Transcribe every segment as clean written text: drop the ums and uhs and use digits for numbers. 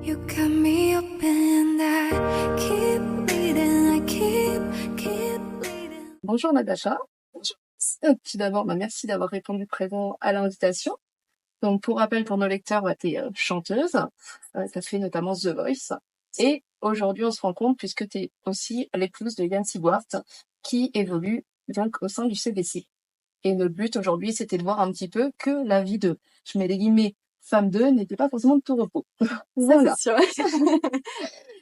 You cut me open and I keep bleeding, keep bleeding. Bonjour Natacha. Bonjour. Tout d'abord, merci d'avoir répondu présent à l'invitation. Donc, pour rappel pour nos lecteurs, tu es chanteuse. Tu as fait notamment The Voice. Et aujourd'hui, on se rend compte, puisque tu es aussi l'épouse de Yann Sigwart, qui évolue donc au sein du CBC. Et notre but aujourd'hui, c'était de voir un petit peu que la vie de, je mets les guillemets, femme 2 n'était pas forcément de tout repos. Voilà. Ça, c'est sûr.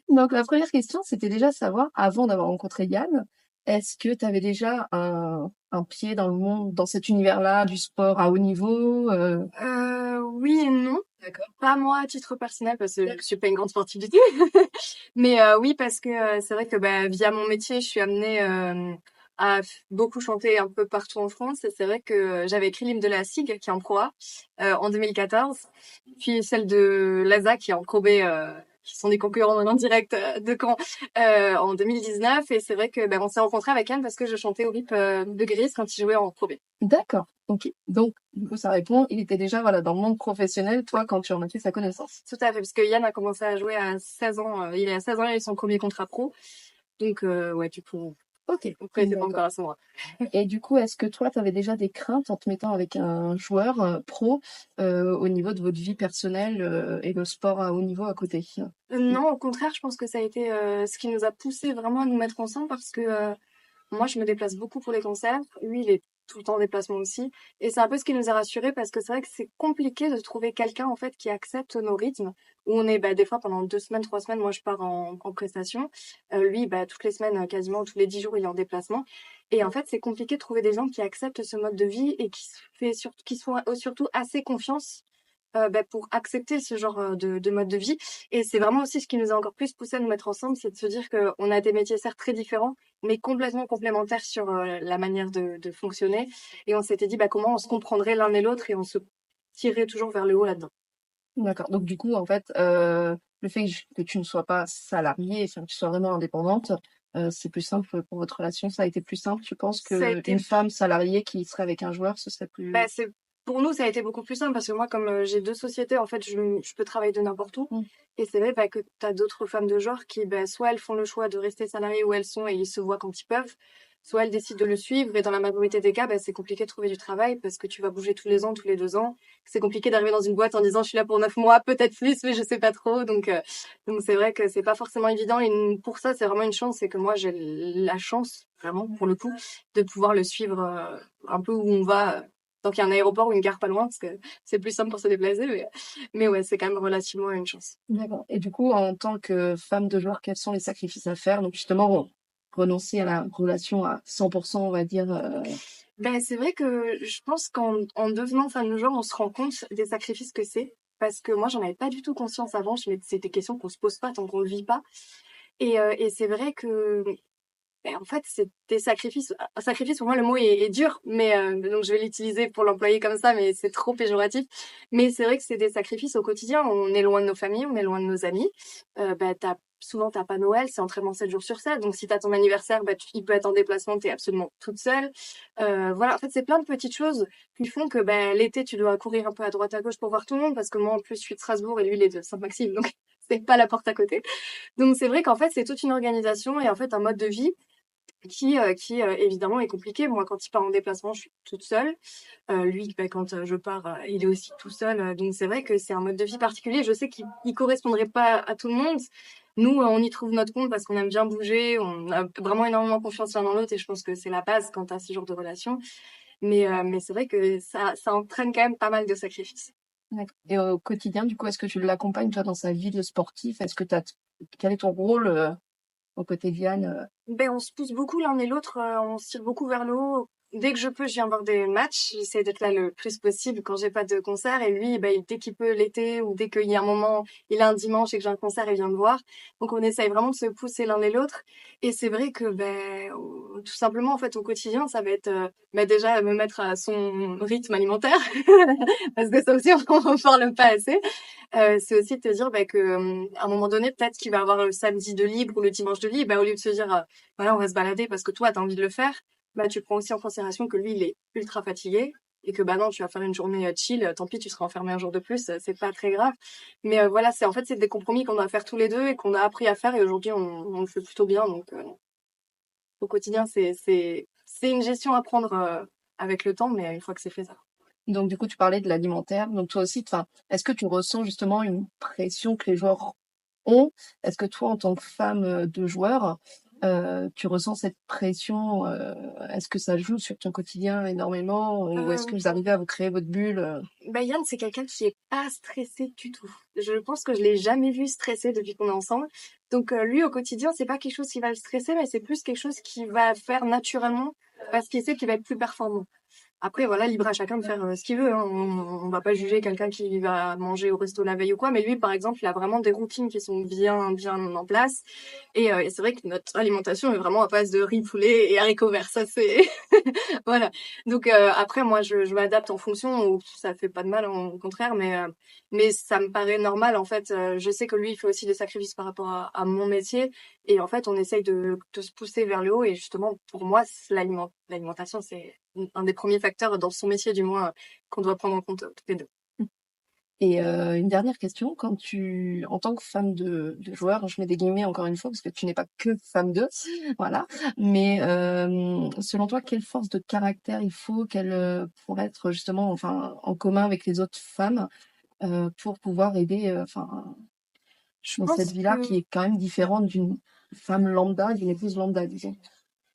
Donc, la première question, c'était déjà savoir, avant d'avoir rencontré Yann, est-ce que tu avais déjà un pied dans le monde, dans cet univers-là, du sport à haut niveau Oui et non. D'accord. Pas moi à titre personnel parce que je suis pas une grande sportive du tout. Mais oui parce que c'est vrai que via mon métier, je suis amenée à beaucoup chanter un peu partout en France. Et c'est vrai que j'avais écrit l'hymne de la SIG qui est en Pro A en 2014, puis celle de l'ASA qui est en Pro B, qui sont des concurrents en direct de Caen en 2019. Et c'est vrai que on s'est rencontrés avec Anne parce que je chantais au RIP de Gris quand il jouait en Pro B. D'accord. Ok. Donc, du coup, ça répond, il était déjà dans le monde professionnel, toi, quand tu en as fait sa connaissance. Tout à fait, parce que Yann a commencé à jouer à 16 ans. Il a 16 ans, il a eu son premier contrat pro. Donc, ouais, du coup, ok. Après, c'est pas encore à ce moment. Et du coup, est-ce que toi, tu avais déjà des craintes en te mettant avec un joueur pro au niveau de votre vie personnelle et le sport à haut niveau à côté? Non, au contraire, je pense que ça a été ce qui nous a poussé vraiment à nous mettre ensemble parce que moi, je me déplace beaucoup pour les concerts. Lui, il est tout le temps en déplacement aussi. Et c'est un peu ce qui nous a rassurés parce que c'est vrai que c'est compliqué de trouver quelqu'un, en fait, qui accepte nos rythmes. Où on est, des fois, pendant 2 semaines, 3 semaines, moi, je pars en prestation. Lui, toutes les semaines, quasiment tous les 10 jours, il est en déplacement. Et en fait, c'est compliqué de trouver des gens qui acceptent ce mode de vie et qui soient surtout assez confiance pour accepter ce genre de mode de vie. Et c'est vraiment aussi ce qui nous a encore plus poussé à nous mettre ensemble, c'est de se dire qu'on a des métiers certes très différents, mais complètement complémentaires sur la manière de fonctionner. Et on s'était dit comment on se comprendrait l'un et l'autre et on se tirerait toujours vers le haut là-dedans. D'accord. Donc, du coup, en fait, le fait que tu ne sois pas salariée, enfin, que tu sois vraiment indépendante, c'est plus simple pour votre relation. Ça a été plus simple, tu penses, qu'une femme salariée qui serait avec un joueur, ce serait plus... Pour nous, ça a été beaucoup plus simple parce que moi, comme j'ai 2 sociétés, en fait, je peux travailler de n'importe où. Et c'est vrai que tu as d'autres femmes de genre qui, soit elles font le choix de rester salariées où elles sont et ils se voient quand ils peuvent, soit elles décident de le suivre. Et dans la majorité des cas, c'est compliqué de trouver du travail parce que tu vas bouger tous les ans, tous les 2 ans. C'est compliqué d'arriver dans une boîte en disant je suis là pour 9 mois, peut-être plus, mais je sais pas trop. Donc c'est vrai que c'est pas forcément évident. Et pour ça, c'est vraiment une chance. C'est que moi, j'ai la chance, vraiment, pour le coup, de pouvoir le suivre un peu où on va. Donc il y a un aéroport ou une gare pas loin parce que c'est plus simple pour se déplacer, mais ouais, c'est quand même relativement une chance. D'accord. Et du coup, en tant que femme de joueur, quels sont les sacrifices à faire? Donc justement, renoncer à la relation à 100%, on va dire. C'est vrai que je pense qu'en devenant femme de joueur, on se rend compte des sacrifices que c'est. Parce que moi, j'en avais pas du tout conscience avant. C'est des questions qu'on se pose pas tant qu'on le vit pas. Et c'est vrai que en fait, c'est des sacrifices. Sacrifice, pour moi, le mot est dur, mais donc je vais l'utiliser pour l'employer comme ça, mais c'est trop péjoratif. Mais c'est vrai que c'est des sacrifices au quotidien. On est loin de nos familles, on est loin de nos amis. Souvent, t'as pas Noël, c'est entraînement 7 jours sur 7. Donc, si t'as ton anniversaire, il peut être en déplacement, t'es absolument toute seule. Voilà, en fait, c'est plein de petites choses qui font que l'été, tu dois courir un peu à droite à gauche pour voir tout le monde, parce que moi, en plus, je suis de Strasbourg et lui, il est de Saint-Maxime, donc c'est pas la porte à côté. Donc, c'est vrai qu'en fait, c'est toute une organisation et en fait, un mode de vie qui évidemment est compliqué. Moi, quand il part en déplacement, je suis toute seule. Lui, quand je pars, il est aussi tout seul. Donc c'est vrai que c'est un mode de vie particulier. Je sais qu'il correspondrait pas à tout le monde. Nous, on y trouve notre compte parce qu'on aime bien bouger. On a vraiment énormément confiance l'un dans l'autre et je pense que c'est la base quand tu as ce genre de relation. Mais c'est vrai que ça entraîne quand même pas mal de sacrifices. D'accord. Et au quotidien, du coup, est-ce que tu l'accompagnes, toi, dans sa vie de sportif? Quel est ton rôle aux côtés de Yann? On se pousse beaucoup l'un et l'autre, on se tire beaucoup vers le haut. Dès que je peux, je viens voir des matchs. J'essaie d'être là le plus possible quand j'ai pas de concert. Et lui, dès qu'il peut l'été ou dès qu'il y a un moment, il a un dimanche et que j'ai un concert, il vient me voir. Donc on essaye vraiment de se pousser l'un et l'autre. Et c'est vrai que tout simplement en fait au quotidien, ça va être déjà me mettre à son rythme alimentaire parce que ça aussi on en parle pas assez. C'est aussi de te dire que à un moment donné, peut-être qu'il va avoir le samedi de libre ou le dimanche de libre, au lieu de se dire voilà, on va se balader parce que toi, t'as envie de le faire, tu prends aussi en considération que lui, il est ultra fatigué et que bah non, tu vas faire une journée chill, tant pis, tu seras enfermé un jour de plus, c'est pas très grave. Mais voilà, c'est des compromis qu'on doit faire tous les deux et qu'on a appris à faire et aujourd'hui on le fait plutôt bien. Donc au quotidien, c'est une gestion à prendre avec le temps, mais une fois que c'est fait, ça. Donc, du coup, tu parlais de l'alimentaire. Donc, toi aussi, enfin, est-ce que tu ressens justement une pression que les joueurs ont? Est-ce que toi, en tant que femme de joueur, tu ressens cette pression? Est-ce que ça joue sur ton quotidien énormément? Ou est-ce que vous arrivez à vous créer votre bulle? Bah Yann, c'est quelqu'un qui est pas stressé du tout. Je pense que je l'ai jamais vu stressé depuis qu'on est ensemble. Donc lui, au quotidien, c'est pas quelque chose qui va le stresser, mais c'est plus quelque chose qui va faire naturellement parce qu'il sait qu'il va être plus performant. Après, voilà, libre à chacun de faire ce qu'il veut. Hein. On va pas juger quelqu'un qui va manger au resto la veille ou quoi. Mais lui, par exemple, il a vraiment des routines qui sont bien en place. Et c'est vrai que notre alimentation est vraiment à base de riz, poulet et haricots verts. Ça, c'est... voilà. Donc après, moi, je m'adapte en fonction. Ou ça fait pas de mal, hein, au contraire. Mais ça me paraît normal, en fait. Je sais que lui, il fait aussi des sacrifices par rapport à mon métier. Et en fait, on essaye de se pousser vers le haut. Et justement, pour moi, l'alimentation, c'est un des premiers facteurs dans son métier, du moins, qu'on doit prendre en compte tous les deux. Et une dernière question, en tant que femme de joueur, je mets des guillemets encore une fois parce que tu n'es pas que femme de, voilà. Mais selon toi, quelle force de caractère il faut pour être justement, enfin, en commun avec les autres femmes pour pouvoir aider, enfin, Je dans cette pense vie-là que qui est quand même différente d'une femme lambda, d'une épouse lambda, disons.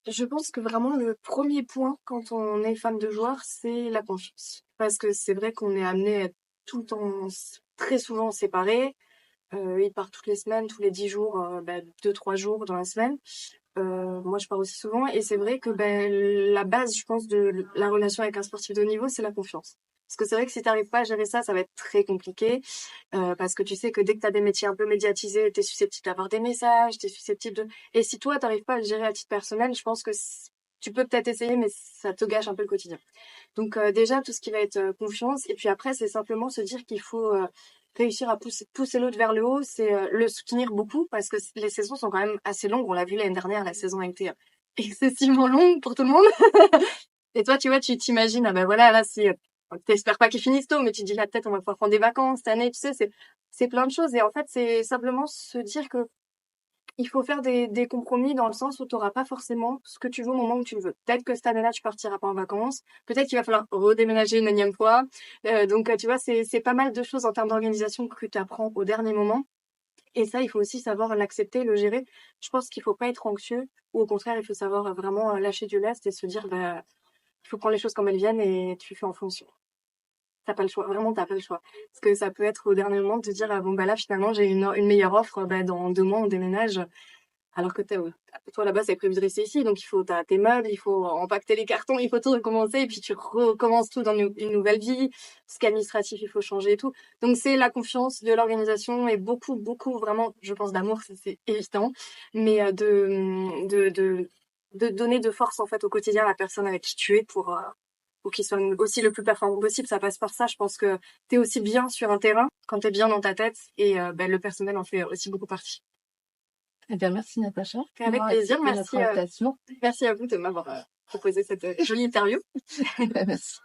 Je pense que vraiment le premier point quand on est femme de joueur, c'est la confiance. Parce que c'est vrai qu'on est amené à être tout le temps, très souvent séparés. Il part toutes les semaines, tous les 10 jours, 2-3 jours dans la semaine. Moi, je pars aussi souvent. Et c'est vrai que la base, je pense, de la relation avec un sportif de haut niveau, c'est la confiance. Parce que c'est vrai que si t'arrives pas à gérer ça, ça va être très compliqué. Parce que tu sais que dès que tu as des métiers un peu médiatisés, tu es susceptible d'avoir des messages, tu es susceptible de... Et si toi, t'arrives pas à le gérer à titre personnel, je pense que tu peux peut-être essayer, mais ça te gâche un peu le quotidien. Donc déjà, tout ce qui va être confiance. Et puis après, c'est simplement se dire qu'il faut réussir à pousser l'autre vers le haut. C'est le soutenir beaucoup parce que les saisons sont quand même assez longues. On l'a vu l'année dernière, la saison a été excessivement longue pour tout le monde. Et toi, tu vois, tu t'imagines, ah ben voilà, là, si t'espères pas qu'ils finissent tôt, mais tu te dis là, peut-être on va pouvoir prendre des vacances cette année, tu sais, c'est plein de choses. Et en fait, c'est simplement se dire que il faut faire des compromis dans le sens où tu n'auras pas forcément ce que tu veux au moment où tu le veux. Peut-être que cette année-là, tu partiras pas en vacances. Peut-être qu'il va falloir redéménager une énième fois. Donc, tu vois, c'est pas mal de choses en termes d'organisation que tu apprends au dernier moment. Et ça, il faut aussi savoir l'accepter, le gérer. Je pense qu'il faut pas être anxieux ou au contraire, il faut savoir vraiment lâcher du lest et se dire, il faut prendre les choses comme elles viennent et tu fais en fonction. T'as pas le choix, vraiment t'as pas le choix. Parce que ça peut être au dernier moment de te dire, ah, bon bah là finalement j'ai une meilleure offre, dans 2 mois on déménage. Alors que toi là-bas c'est prévu de rester ici, donc t'as tes meubles, il faut empaqueter les cartons, il faut tout recommencer, et puis tu recommences tout dans une nouvelle vie. Ce qu'administratif il faut changer et tout. Donc c'est la confiance de l'organisation et beaucoup, beaucoup vraiment, je pense d'amour, c'est évident, mais de donner de force en fait au quotidien à la personne avec qui tu es pour qu'il soit aussi le plus performant possible. Ça passe par ça. Je pense que t'es aussi bien sur un terrain quand t'es bien dans ta tête et le personnel en fait aussi beaucoup partie. Eh bien, merci Natacha. Avec plaisir. Merci notre invitation. Merci à vous de m'avoir proposé cette jolie interview. Merci.